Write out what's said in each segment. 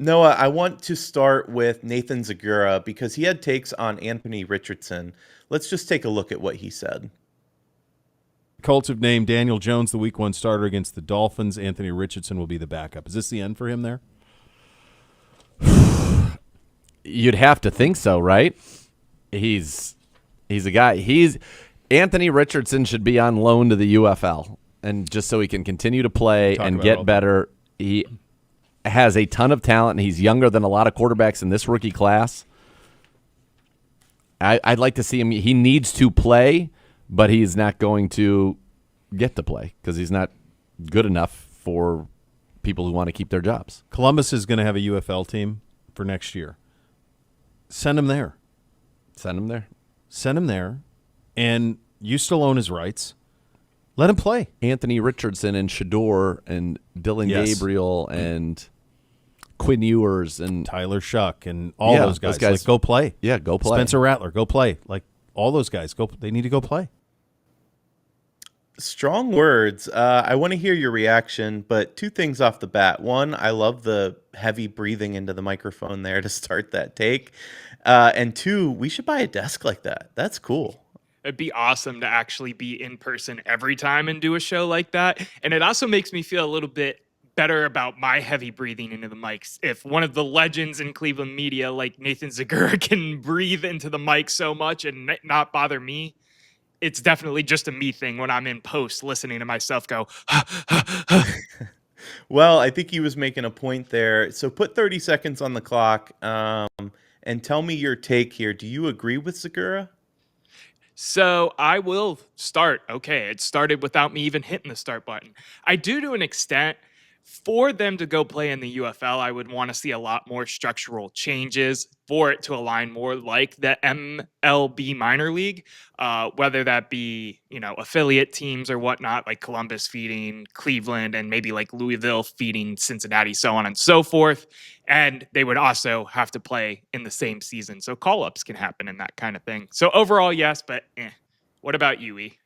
Noah, I want to start with Nathan Zagura because he had takes on Anthony Richardson. Let's just take a look at what he said. Colts have named Daniel Jones the Week 1 starter against the Dolphins. Anthony Richardson will be the backup. Is this the end for him there? You'd have to think so, right? He's a guy. He's Anthony Richardson should be on loan to the UFL, and just so he can continue to play and get better. He has a ton of talent, and he's younger than a lot of quarterbacks in this rookie class. I'd like to see him. He needs to play, but he's not going to get to play because he's not good enough for people who want to keep their jobs. Columbus is going to have a UFL team for next year. Send him there. Send him there. Send him there, and you still own his rights. Let him play. Anthony Richardson and Shador and Dylan Gabriel and Quinn Ewers and Tyler Shuck and all those guys. Like, go play. Yeah, go play. Spencer Rattler, go play. Like, all those guys, they need to go play. Strong words. I want to hear your reaction, but two things off the bat. One, I love the heavy breathing into the microphone there to start that take. And two, we should buy a desk like that. That's cool. It'd be awesome to actually be in person every time and do a show like that. And it also makes me feel a little bit better about my heavy breathing into the mics. If one of the legends in Cleveland media like Nathan Zagura can breathe into the mic so much and not bother me, it's definitely just a me thing when I'm in post listening to myself go. Well, I think he was making a point there. So put 30 seconds on the clock and tell me your take here. Do you agree with Zagura? So I will start. Okay, it started without me even hitting the start button. I do to an extent. For them to go play in the UFL, I would want to see a lot more structural changes for it to align more like the MLB minor league, whether that be, affiliate teams or whatnot, like Columbus feeding Cleveland and maybe like Louisville feeding Cincinnati, so on and so forth. And they would also have to play in the same season. So call-ups can happen and that kind of thing. So overall, yes, but What about you, E?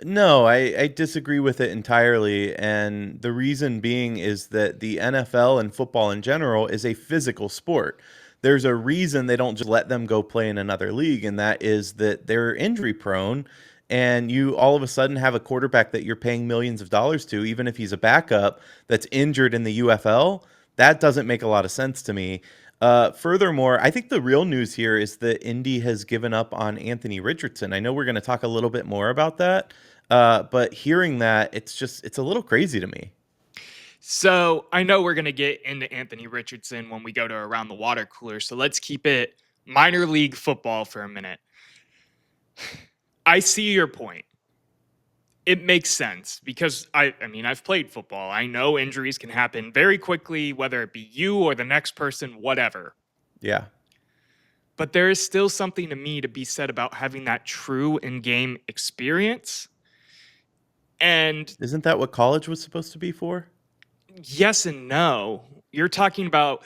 No, I disagree with it entirely. And the reason being is that the NFL and football in general is a physical sport. There's a reason they don't just let them go play in another league, and that is that they're injury prone. And you all of a sudden have a quarterback that you're paying millions of dollars to, even if he's a backup, that's injured in the UFL. That doesn't make a lot of sense to me. Furthermore, I think the real news here is that Indy has given up on Anthony Richardson. I know we're going to talk a little bit more about that, but hearing that, it's a little crazy to me. So I know we're going to get into Anthony Richardson when we go to Around the Water Cooler. So let's keep it minor league football for a minute. I see your point. It makes sense because I've played football. I know injuries can happen very quickly, whether it be you or the next person, whatever. Yeah. But there is still something to me to be said about having that true in-game experience. And isn't that what college was supposed to be for? Yes and no. You're talking about.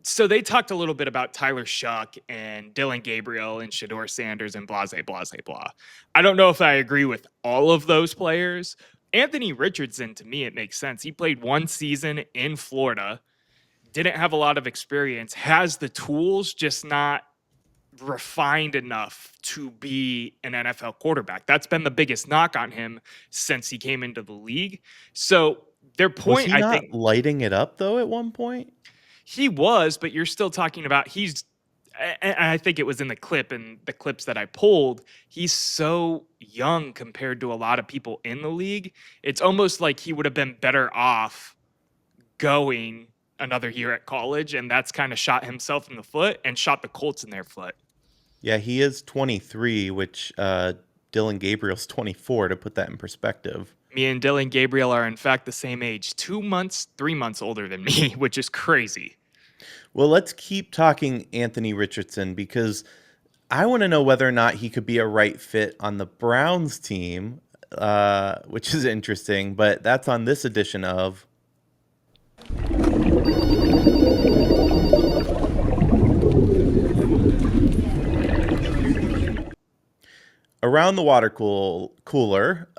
So they talked a little bit about Tyler Shuck and Dylan Gabriel and Shador Sanders and blah, blah, blah. I don't know if I agree with all of those players. Anthony Richardson, to me, it makes sense. He played one season in Florida, didn't have a lot of experience, has the tools, just not refined enough to be an NFL quarterback. That's been the biggest knock on him since he came into the league. So their point, was he not lighting it up, though, at one point? He was, but you're still talking about and I think it was in the clip and the clips that I pulled, he's so young compared to a lot of people in the league. It's almost like he would have been better off going another year at college, and that's kind of shot himself in the foot and shot the Colts in their foot. Yeah, he is 23, which Dylan Gabriel's 24, to put that in perspective. Me and Dylan Gabriel are, in fact, the same age, 3 months older than me, which is crazy. Well, let's keep talking Anthony Richardson because I want to know whether or not he could be a right fit on the Browns team, which is interesting, but that's on this edition of Around the Water Cooler.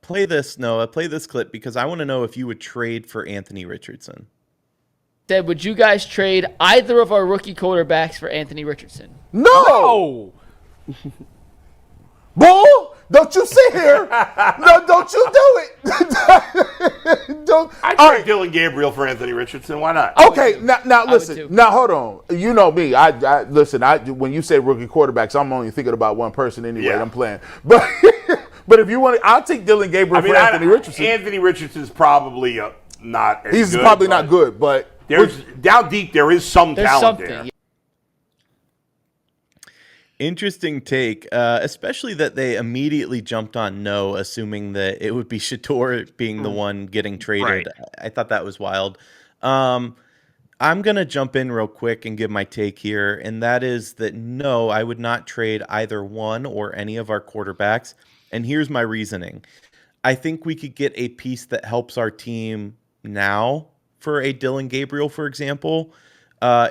Play this, Noah. Play this clip because I want to know if you would trade for Anthony Richardson. said, would you guys trade either of our rookie quarterbacks for Anthony Richardson? No! Bull! Don't you sit here. No, don't you do it. Don't. I'd All trade Dylan Gabriel for Anthony Richardson. Why not? Okay, now too. listen. Now hold on. You know me. I listen. When you say rookie quarterbacks, I'm only thinking about one person anyway. Yeah. I'm playing, but if you want, I'll take Dylan Gabriel for Anthony Richardson. Anthony Richardson's probably not. As He's good, probably not good, but There's down deep. There is some There's talent something. there. Interesting take, especially that they immediately jumped on no, assuming that it would be Shador being the one getting traded. Right. I thought that was wild. I'm going to jump in real quick and give my take here, and that is that no, I would not trade either one or any of our quarterbacks. And here's my reasoning. I think we could get a piece that helps our team now for a Dylan Gabriel, for example,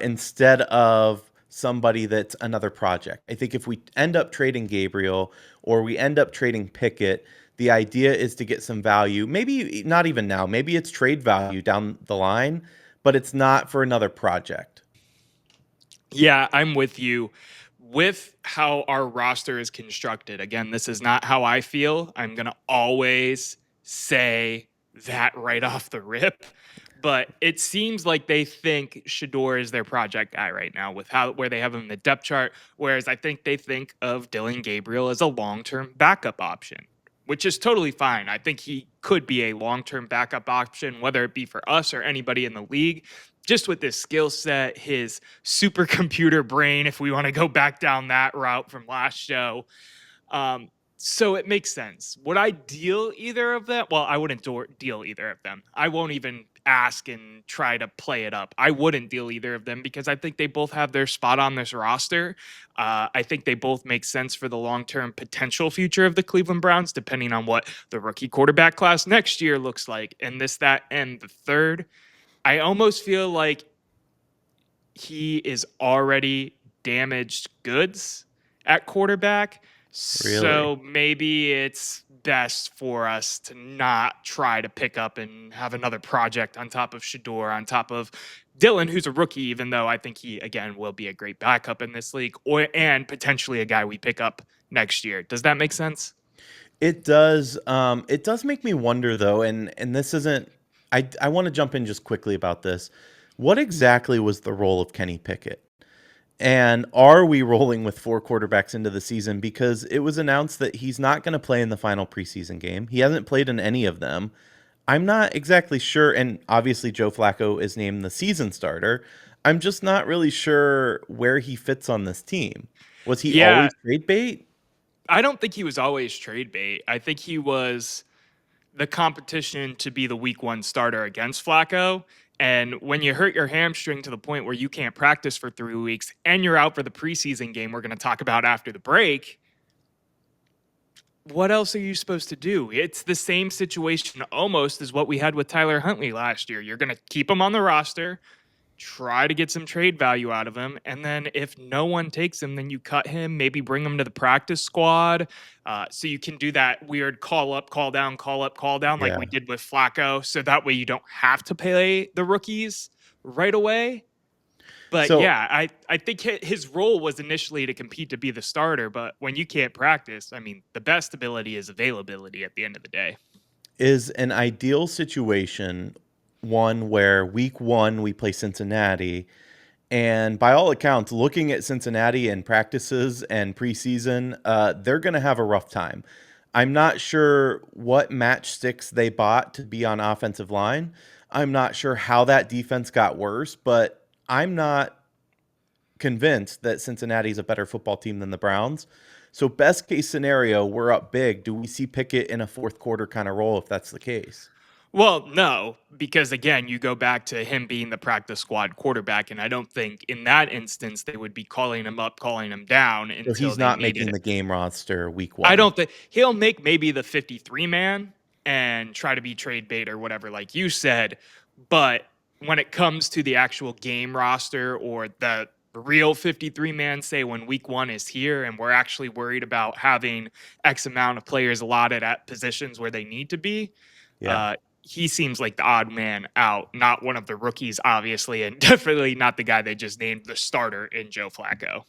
instead of somebody that's another project. I think if we end up trading Gabriel or we end up trading Pickett, the idea is to get some value. Maybe not even now. Maybe it's trade value down the line, but it's not for another project. Yeah, I'm with you. With how our roster is constructed, again, this is not how I feel. I'm going to always say that right off the rip. But it seems like they think Shador is their project guy right now with where they have him in the depth chart. Whereas I think they think of Dylan Gabriel as a long-term backup option, which is totally fine. I think he could be a long-term backup option, whether it be for us or anybody in the league. Just with his skill set, his supercomputer brain, if we want to go back down that route from last show. So it makes sense. Would I deal either of them? Well, I wouldn't deal either of them. I won't even ask and try to play it up. I wouldn't deal either of them because I think they both have their spot on this roster. I think they both make sense for the long-term potential future of the Cleveland Browns, depending on what the rookie quarterback class next year looks like. And this, that, and the third. I almost feel like he is already damaged goods at quarterback. Really? So maybe it's best for us to not try to pick up and have another project on top of Shador, on top of Dylan, who's a rookie, even though I think he, again, will be a great backup in this league, and potentially a guy we pick up next year. Does that make sense? It does. It does make me wonder, though, and this isn't. I want to jump in just quickly about this. What exactly was the role of Kenny Pickett? And are we rolling with 4 quarterbacks into the season? Because it was announced that he's not going to play in the final preseason game. He hasn't played in any of them. I'm not exactly sure. And obviously, Joe Flacco is named the season starter. I'm just not really sure where he fits on this team. Was he always trade bait? I don't think he was always trade bait. I think he was the competition to be the week 1 starter against Flacco. And when you hurt your hamstring to the point where you can't practice for 3 weeks and you're out for the preseason game we're going to talk about after the break, what else are you supposed to do? It's the same situation almost as what we had with Tyler Huntley last year. You're going to keep him on the roster, try to get some trade value out of him, and then if no one takes him, then you cut him, maybe bring him to the practice squad, so you can do that weird call up, call down, call up, call down like we did with Flacco, so that way you don't have to pay the rookies right away. But I think his role was initially to compete to be the starter, but when you can't practice, I mean, the best ability is availability at the end of the day. Is an ideal situation one where week 1 we play Cincinnati, and by all accounts, looking at Cincinnati and practices and preseason, they're going to have a rough time. I'm not sure what matchsticks they bought to be on offensive line. I'm not sure how that defense got worse, but I'm not convinced that Cincinnati is a better football team than the Browns. So best case scenario, we're up big. Do we see Pickett in a fourth quarter kind of role if that's the case? Well, no, because again, you go back to him being the practice squad quarterback, and I don't think in that instance they would be calling him up, calling him down until So he's not making the game roster week 1. I don't think he'll make maybe the 53 man and try to be trade bait or whatever, like you said. But when it comes to the actual game roster or the real 53 man, say when week 1 is here and we're actually worried about having X amount of players allotted at positions where they need to be. he seems like the odd man out, not one of the rookies, obviously, and definitely not the guy they just named the starter in Joe Flacco.